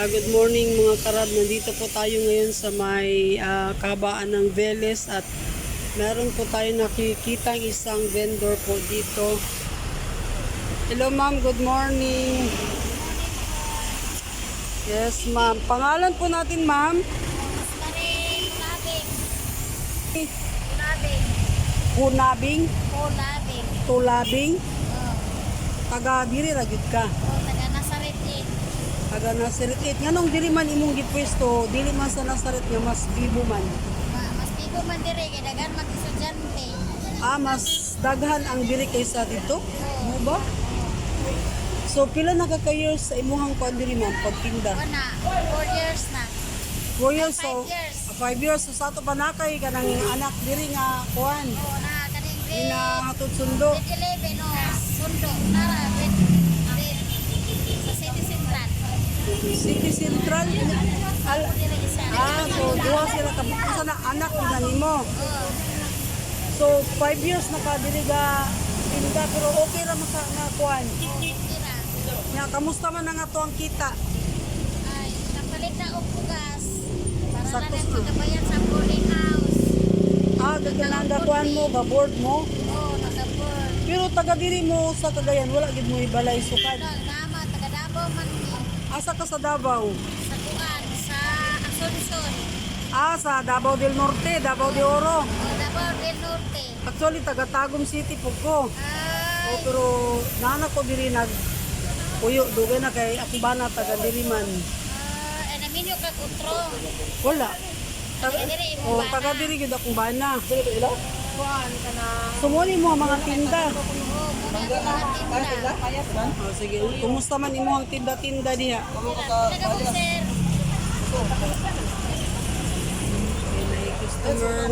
Good morning mga karab, nandito po tayo ngayon sa may kahabaan ng Veles at meron po tayo nakikita isang vendor po dito. Hello ma'am, good morning. Yes ma'am, pangalan po natin ma'am? Hunabing? Tulabing? Taga diri ragid ka? Taga Nazaret din. Taga Nazaret. Nganong dili man imong gipwesto, dili man sa Nazaret nga mas bibo man. Mas bigo man dire kay dagan mag-estudyante. Mas daghan ang diri kaysa dito? Mo ba? So pila na ka years sa imuhang kuan diri ma'am pagtinda? Wala, 4 years na. 4 years so 5 years. 5 years so sa to pa na kay kanang anak diri nga kuan. Oo na kaning Ina hatod sundo. 11 no sundo nara sa City Central. City Central. Dire isa. So duha sila ka na anak nila nimo. Oo. So 5 years na ka diri ga tinda pero okay ra maka nga kuan. Tira. Nya kamusta man ang ato ang kita? Ay, napalit na og bugas. Para Sakto na na. magkabayan sa boarding house. Gaganda kuan mo ba board mo? Oo, nasa-board. Pero taga diri mo sa Cagayan wala gid mo ibalay sukad. Nama taga Davao man ni. Asa ka sa Davao? Sa kuan sa Asunsod. Sa Davao del Norte, Davao de Oro. Davao del Norte. Actually taga Tagum City pug ko. Ay, Pero nana ko diri nag puyo dugay na kay akong bana taga diri man. naminyo ka kontro. Wala. Taga, Diri mo bana. taga diri gid akong bana. Kuan kana. Sumuni mo ang mga tinda. Sige, kumusta man imo ang tinda-tinda diha?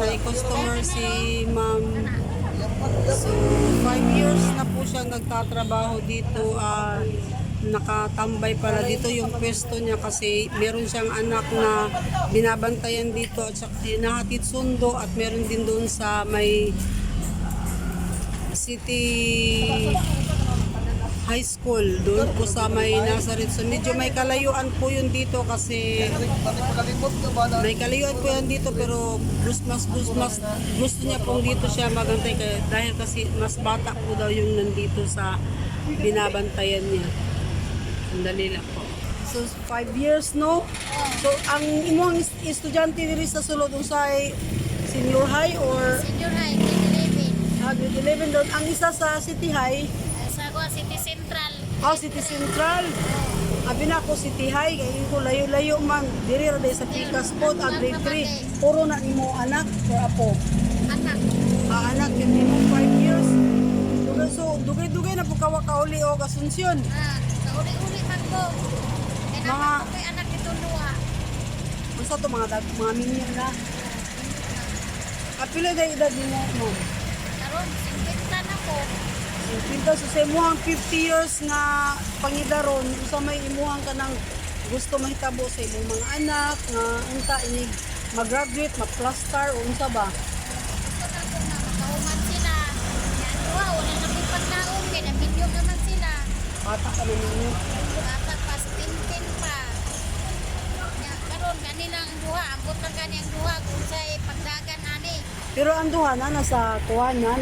May customer si ma'am. So, 5 years na po siya nagtatrabaho dito. Nakatambay pala dito yung pwesto niya kasi meron siyang anak na binabantayan dito at saka hinahatid sundo at meron din doon sa may City High School doon po sa may Nazareth. So medyo may kalayuan po yun dito kasi may kalayuan po yan dito pero mas gusto niya pong dito siya magantay dahil kasi mas bata po daw yung nandito sa binabantayan niya. Sandali lang po. So 5 years no? So ang imong estudyante diri sa sulod usay senior high or Senior high, grade 11. grade 11 doon. Ang isa sa City High. Sa Gua City Central. City Central. Abi na ko City High kay ko layo-layo man diri ra day sa Pikas po grade 3. Puro na nimo anak or apo. Anak. Anak yun nimo 5 years. Dugay-dugay na po kauli o kasunsyon. Kauli-uli man ko. Kaya Mga- naman ko kay anak ito luwa. Unsa to mga minyo na. Kapila day edad nimo mo? Karon, 50 na ko. Pinta so sa imuhang 50 years nga pangidaron usa may imuhang kanang gusto mahitabo sa imong mga anak nga unta inig mag-graduate, mag-plus-star o unsa ba? Gusto na ko na makahuman sila. Yan luwa, wala na may pagkaon. Kaya nabidyo naman sila. Bata ka na ninyo. Bata pa, 17 pa. Ya, karon ganilang duha, ambot lang gani ang duha kung sa'y pagdagan ani. Pero ang duha na nasa kuha na,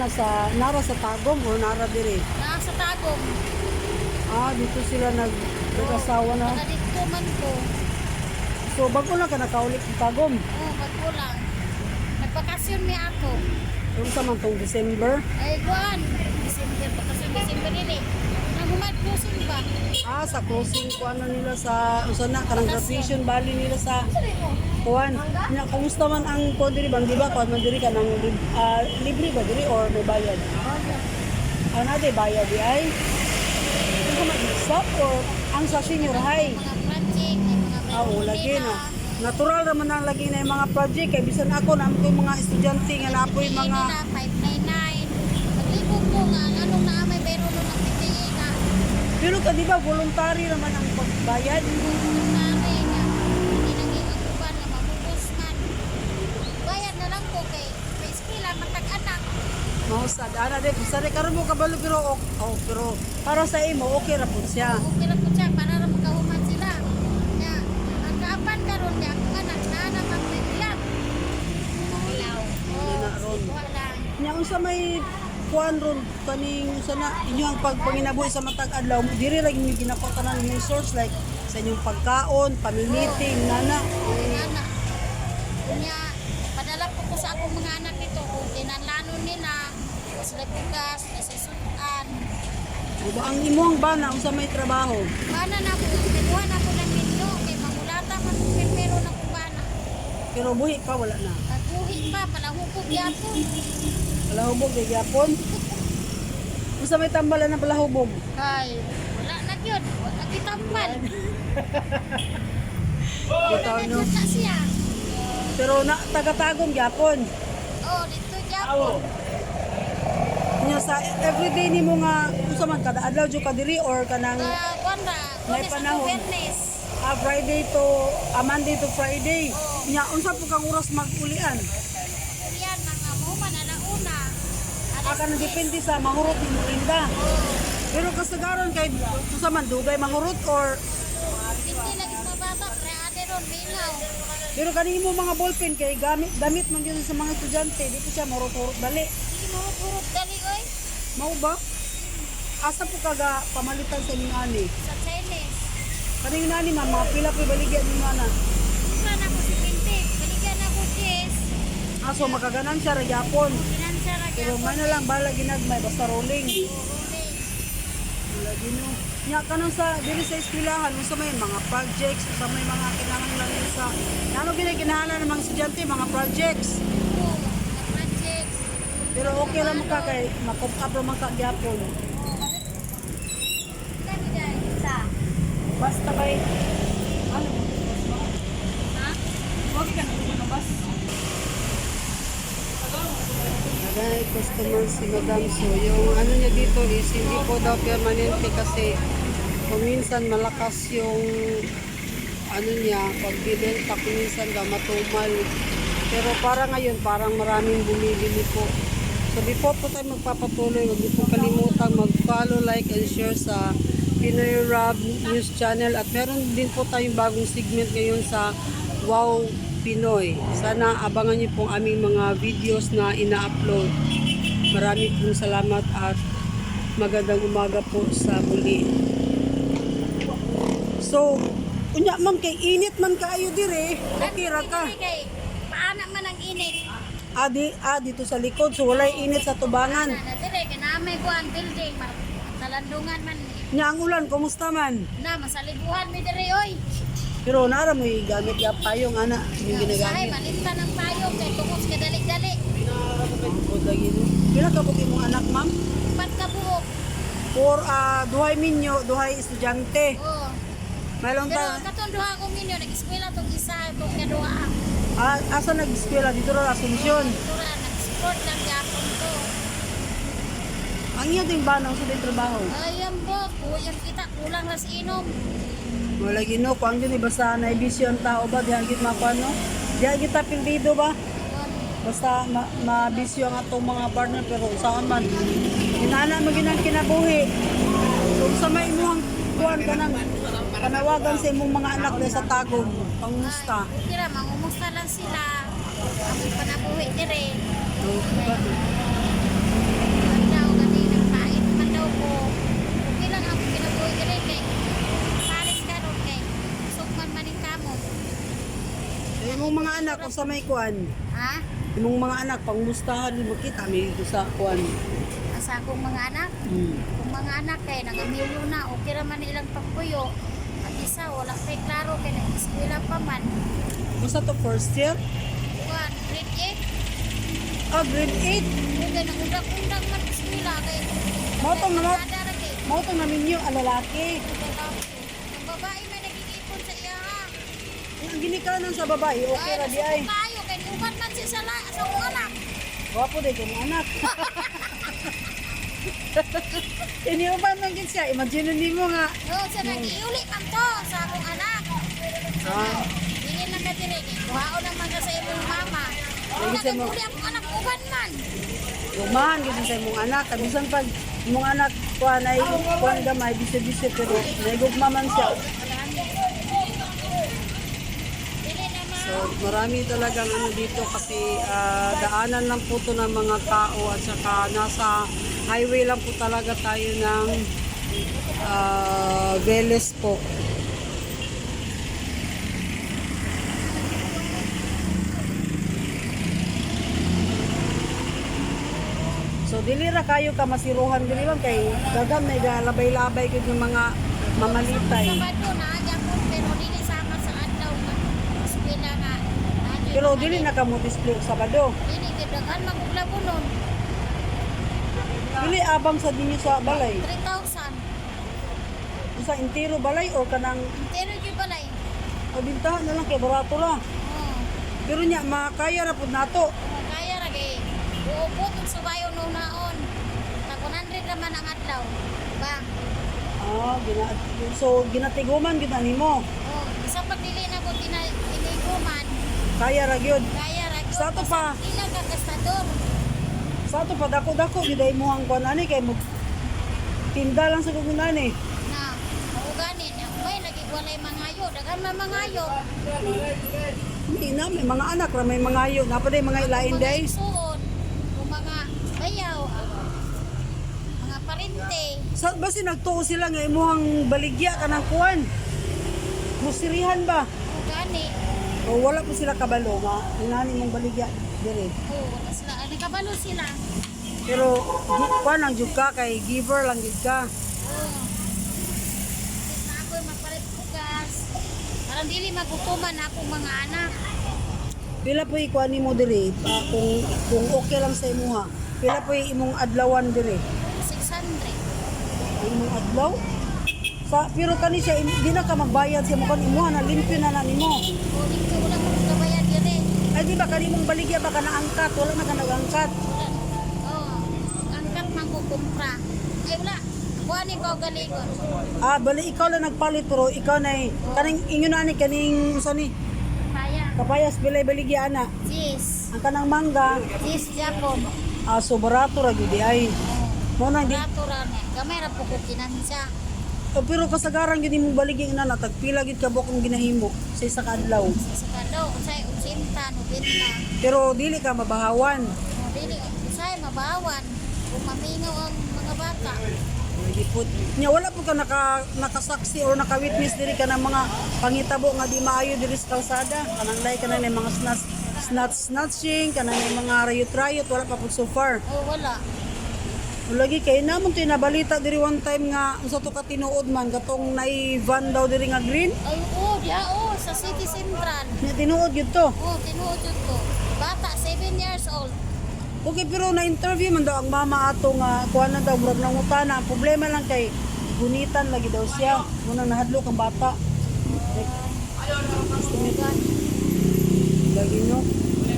nara sa Tagum o nara dire. Nasa Tagum. Dito sila nag-asawa na. Baka dito man ko. So bago lang ka nakaulit sa Tagum. Bago lang. Nagpakasyon mi ako. Kung sa man tong December. Ay, buwan. December, bakasyon December nili. Nangumad closing ba? Sa closing kuha na nila sa, usa na, karang graduation bali nila sa kuhan. Kamusta man ang kuhan diri bang, di ba? Kuhan man diri ka ng libre ba diri or may bayad? Na di bayad di ay? Kung ka mag-stop or ang sa senior high? Mga project, may mga meron Lagi nila. na. Natural naman ang lagi na yung mga project. Kaya bisan ako na yung mga estudyante nga na po yung PTA mga... nila, 599. Paglibog ko nga, anong na may bayro nun ng PTA na. Pero ka di ba, voluntary naman ang pagbayad? Nari nga. Hindi nang iutuban nga mabubos man. Bayad na lang ko kay may eskwela, matag-anak. Mahusad. De, kusari karon mo kabalo pero para sa imo, okay ra po siya. Okay lang po siya, para na makahuman sila. Nga, ang kaapan karon niya, kung anak na naman may biyak. Ilaw. Hindi na ron. Wala. Nya unsa may kuan ron kaning usa na inyo ang pagpanginabuhi sa matag adlaw, diri ra gyud ginapatanan ng source like sa inyong pagkaon, pamimiting, nana. Anak. Kunya, padala po ko sa akong mga anak nito. Kung tinanlanon nila, sila bigas, nasisutan. Diba ang imong bana unsa may trabaho? Bana na po, nagkuha na po ng video. Kay mamulata man po pero na po bana. Pero buhi pa wala na. Pagbuhi pa, palahukog yapon. Palahubog kay gyapon. Unsa may tambalan ng palahubog? Kay, wala na yun. Wala kitambal. Wala Bitaw na no. yun na siya. Pero na taga-tagong gyapon. Oh, dito yapon. Nya sa everyday nimo nga unsa man kada adlaw jud ka diri or kanang Wanda, May kunis panahon. ako Bernes. Friday to Monday to Friday. Nya unsa po kang oras mag-ulian? Yan, mga muman na una. Aka na depende sa mahurot ni Murinda. Pero kasagaran kay unsa man dugay mahurot or Hindi lagi sa bata, pre-ate ron, mingaw. pero kanimo mga ballpen kay damit man yun sa mga estudyante dito siya mahurot-hurot dali. Hindi mo purot dali, oy. Mao ba? Asa po kaga pamalitan sa inyong ani? Sa Chinese. Kaning nani man mga pila pa baligyan ninyo ana. Sura na ko si Pintik. Baligyan na ko Jess. Aso makaganan siya ra gyapon. Pinansya ra Pero gyapon. may na lang bala ginagmay basta rolling. Rolling. Lagi no. Nya kanang sa diri sa eskwelahan unsa may mga projects, unsa may mga kinahanglan sa ano gina kinahanglan ng mga estudyante mga projects. Oo, mga projects. Pero okay lang ka kay makop up ra man ka gyapon. Kani dai isa. Basta kay ano Ha? wag ka na bas. Dahil customer si Madam. So, yung ano niya dito is hindi po daw permanente kasi kung minsan malakas yung ano niya, pag bibenta kung minsan daw matumal. Pero para ngayon, parang maraming bumibili po. So, before po tayo magpapatuloy, huwag niyo po kalimutang mag-follow, like, and share sa Pinoy Rob News Channel. At meron din po tayong bagong segment ngayon sa Wow Pinoy. Sana abangan niyo po ang aming mga videos na ina-upload. Maraming pong salamat at magandang umaga po sa muli. So, unya ma'am, kay init man kaayo dire. Okay ra ka. Kay paana man ang init. Dito sa likod. So, walay init sa tubangan. Na dire kay na may buwan building, talandungan man. Nya ang ulan, kumusta man? Na masaliguhan mi dire oy. Pero nara mo gamit ya payong ana. Yung Ay, ginagamit. malimta ng payong kay tungos ka dali-dali. Pila ka puti mong anak, ma'am? Pat ka buhok. For duhay minyo, duhay estudyante. Oh. Mayroon Pero ta. katong duha ko minyo nag-eskwela tong isa tong kaduha. Asa nag-eskwela dito ra Asunsyon. Tura nag-sport lang gyapon ko. Ang iya ding banang sa din trabaho. Ayan po, kuyang kita kulang ras inom. Wala gino ko ang yun basta na ibisyon tao ba diha gid makuano? Diha gid ta pildido ba? Basta mabisyo ang atong mga partner pero saan man inana mo ginang kinabuhi. So sa may imong kuan kanang panawagan sa imong mga anak na sa tagong pangumusta. Kira mangumusta lang sila. Ang panabuhi dire. Daw gani ng pait man daw ko. Okay lang ang kinabuhi dire kay pares ka ron kay sugman maning kamo. Imong mga anak kung sa may kuan, Ha? imong mga anak pangumustahan mo kita may dito sa kuan. Asa akong mga anak? Kung mga anak kay nangamilyo na, okay raman ilang pagpuyo. At isa, wala kay klaro kay nag-eskwela pa man. Basta to first year? Kuan, grade 8. Grade 8. Kung ganang undang-undang man eskwela kay Mautong na Kadara kay mautong na ninyo ang lalaki. ang babae may nagigipon sa iya ha. Ang ginikanan sa babae, okay ra di ay. Kayo kay uban man si sa akong anak. Wapo din kay mong anak. Iniuban man gid siya. Imagine nimo nga. No, sa nag-iuli man to sa akong anak. Dili na ka dire kay kuhaon naman ka sa imong mama. Lagi sa mo. Naguli akong anak uban man. Lumahan gid sa imong anak. Kabisan pag imong anak kuan ay kuan gamay bisyo-bisyo pero nagugma man siya. Dili naman. So marami talagang ano dito kasi daanan lang po to ng mga tao at saka nasa highway lang po talaga tayo ng Veles po. So dili ra kayo ka masiruhan dili lang kay daghan may labay-labay gud ng mga mamalitay. Sabado na agya ko pero dili sama sa adlaw nga. Eskwela nga. Pero dili na ka mo display og Sabado. Dili kidagan magulabo nun. Dili abang sa dinyo sa balay. 3,000. Sa intero balay o kanang Pero di balay. kabintahan na lang kay barato ra. Oh. Pero nya makaya ra pud nato. Kaya ra kay uupot og subayo no naon. Tag 100 naman ang adlaw. Ba? So ginatiguman gid na nimo. Oh, isa pag dili na ko tiniguman. Kaya ra gyud. Kaya ra gyud. Sa to pa. Ila ka gastador. Sa to pa dako-dako gid ay mo ang kuan ani kay mo tinda lang sa kugunani. Na maugani niya. May nagigwalay mangayo. Dagan man mangayo. Ina may mga anak ra may mga ayo napaday mga ilain Mga day. igsuon, kung mga bayaw, mga parente. Sa basi nagtuo sila nga imuhang baligya kanang kuan. Musirihan ba? Gani. O wala po sila kabalo nga inani mong baligya dire. Oo, wala sila. Nakabalo sila. Pero kuan ang jud ka kay giver lang gid ka. Oo. Na ako'y magpalit bugas. Parang dili magutuman akong mga anak. Pila po ikuan nimo dire kung okay lang sa imuha. Pila po imong adlawan dire. 600. Imong adlaw. Pero kani siya di na ka magbayad sa imong imuha na limpyo na nimo. O, di ko wala kong kabayan dire. Ay di ba kani mong baligya ba ka naangkat wala na ka nagangkat. Wala. kumpra. Ay wala, kuhanin ko galingon. Ah, bali ikaw lang nagpalit pero ikaw na kaning inyo na ni kaning usa ni Kaya, kapayas bilay baligya ana. cheese. Ang kanang mangga, Cheese Japon. so barato ra gyud ay. Mo na di Raturan eh. Gamay ra po ko kinansa. pero kasagaran gyud imong baligya na tagpila gyud ka bukong ginahimo sa isa ka adlaw. Sa kado, unsay 80, 90. Pero dili ka mabahawan. Dili, unsay mabawan. Kung mamingaw ang mga bata. Gipot. Nya wala po ka nakasaksi or nakawitness diri ka ng mga pangitabo nga di maayo diri sa kalsada. Kanang lay ka na ng mga snatching, kanang mga rayot-rayot wala pa po so far. Oh, wala. Lagi kay namon to nabalita diri one time nga unsa to ka tinuod man katong nai van daw diri nga green. Ay, sa City Central. Nya tinuod gyud to. Oh, tinuod yun ko. Bata, 7 years old. Okay pero na-interview man daw ang mama ato nga kuha na daw murag nangutana. Ang problema lang kay gunitan lagi daw siya. Muna nahadlok ang bata. Lagi no.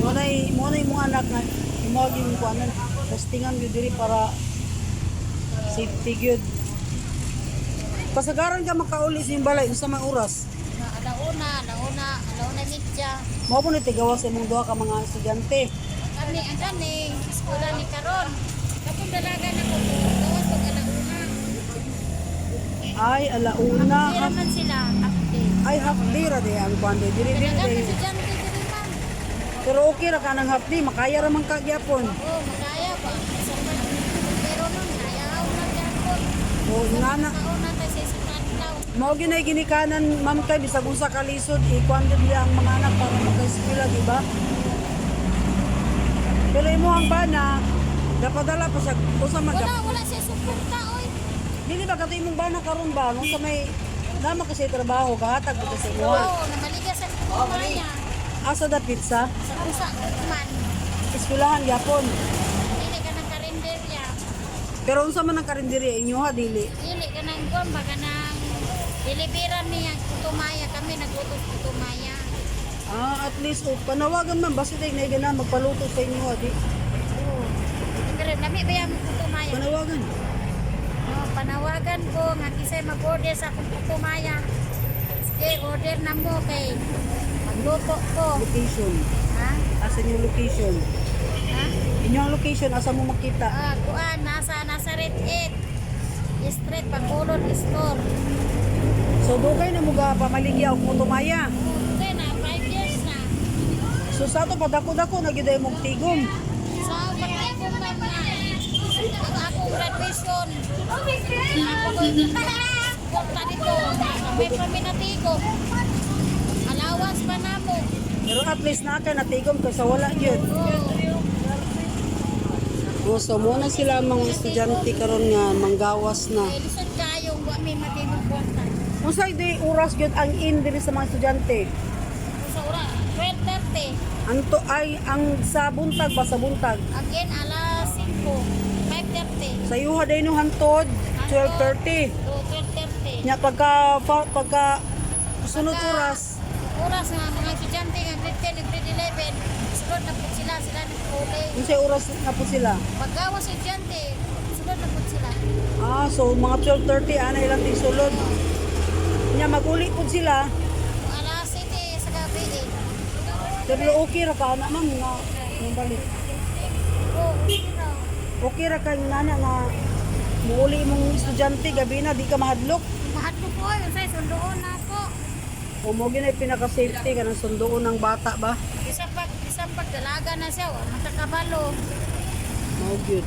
Muna yung mga anak nga imog yung kuanan. Postingan gyud diri para safety gyud. Kasagaran ka makauli sa yung balay unsa may oras. Alauna midya. Mao po ni tigawa sa imong duha ka mga estudyante. Ang kani, eskwela ni Karon. Kapag dalaga na ko, gawas pag alauna. Ay alauna. Hindi naman sila, update. Ay half day ra day ang kuan day diri diri Kailangan day. estudyante diri man. Pero okay ra ka nang half day makaya ra man ka gyapon. Oh, makaya ba? Pero nung nayaw na gyapon. O ngana Kauna tayo sa isang adlaw. mao ginay ginikanan ma'am kay bisag usa ka lisod ikuan gid niya ang mga anak para maka-eskwela di ba? Pero imo ang bana dapadala pa siya usa man Wala siya suporta, oy. dili ba kato imong bana karon ba nung sa may nama kasi trabaho kahatag ko sa imo. Oo, namaliga sa kumaya. Asa da pizza? Sa pusa, man. Eskwelahan gyapon. Dili ka ng karinderya. Pero unsa man ang karinderi inyo ha dili? Dili ka ng kuwan, baka ng deliveran niya, kutumaya kami, naglutos kutumaya. At least panawagan man basta tay na gana magpaluto sa inyo ha di. Oo. Pero nami ba yung kutumaya? Panawagan. Oh, panawagan ko, nga kisay mag-order sa akong kutumaya. Sige, order na mo kay magluto ko. Location. Ha? Asa yung location? Ha? Inyong location asa mo makita? Kuan, nasa Red 8. Street, Pagulon Store. So dugay na mo ga pamaligya og Putumaya. Okay na, 5 years na. So sa to padako-dako na gyud ay mong tigom. Sa patay ko man na. Ang akong graduation. Ako punta dito. May paminatigo. Alawas pa na mo. Pero at least na ka natigom kaysa wala gyud. So muna sila ang mga estudyante karon nga manggawas na. Ay, lisod kayong wa may matigong punta. Unsay di oras gyud ang in diri sa mga estudyante? Sa ura, 12:30. Anto ay ang sa buntag ba sa buntag? Again, alas 5. 5:30. Sa yuha day no hantod 12:30. 12:30. Nya pagka sunod oras Oras nga mga estudyante nga grade 10 ug grade 11. Sunod na po sila nagkulay. unsay oras na po sila? Paggawas estudyante, sunod na po sila. So mga 12:30 ana ilang sulod. Nya maguli pud sila. Alas 7 sa gabi eh. Pero okay ra ka na ma'am nga nang balik. Oh, ito. Okay ra ka nana nga muuli mong estudyante gabi na di ka mahadlok. Mahal ko po, yung say, sundoon na po. O mo ginay pinaka-safety ka ng sundoon ng bata ba? Isang pagdalaga na siya, matakabalo. Mao gyud.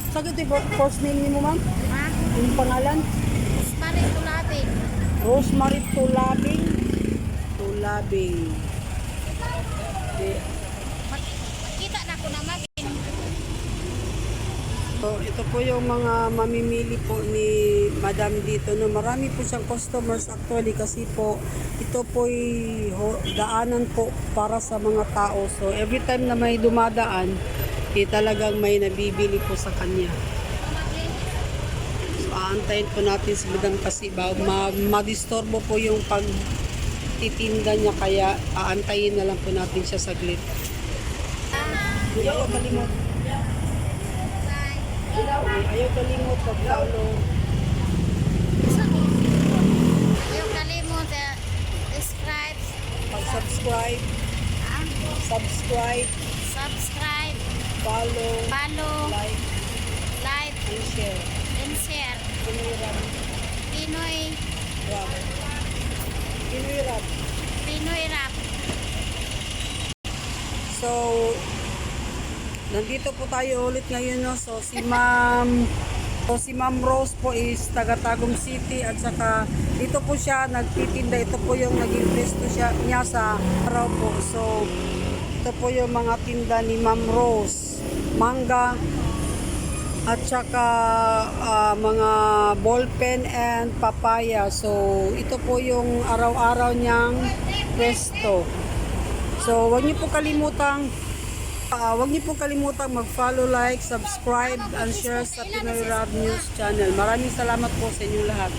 Sagad ti first name nimo ma'am? Ha? Yung pangalan? Mari tulabi. Rosemary Tulabing. Tulabing. Makita na ko na magin. So, ito po yung mga mamimili po ni Madam dito. No, marami po siyang customers actually kasi po ito po daanan po para sa mga tao. So, every time na may dumadaan, talagang may nabibili po sa kanya. So, aantayin po natin si Madam kasi madistorbo po yung pagtitinda niya kaya aantayin na lang po natin siya saglit. Hindi ako kalimot. Ayaw kalimot pag-follow. Ayaw kalimot, subscribe, Pag-subscribe. ah, Subscribe. subscribe, Follow. follow, Like. like, And share. and share. Pinoy Rap. Pinoy, Rap. Pinoy Rap. Pinoy Rap. So, nandito po tayo ulit ngayon, no? So, si Ma'am Rose po is taga Tagum City at saka dito po siya nagtitinda. Ito po yung naging pwesto niya sa araw po. So, ito po yung mga tinda ni Ma'am Rose. Mangga at saka mga ballpen and papaya. So, ito po yung araw-araw niyang pwesto. So, huwag niyo po kalimutang mag-follow, like, subscribe, and share sa Pinoy Rap News Channel. Maraming salamat po sa inyong lahat.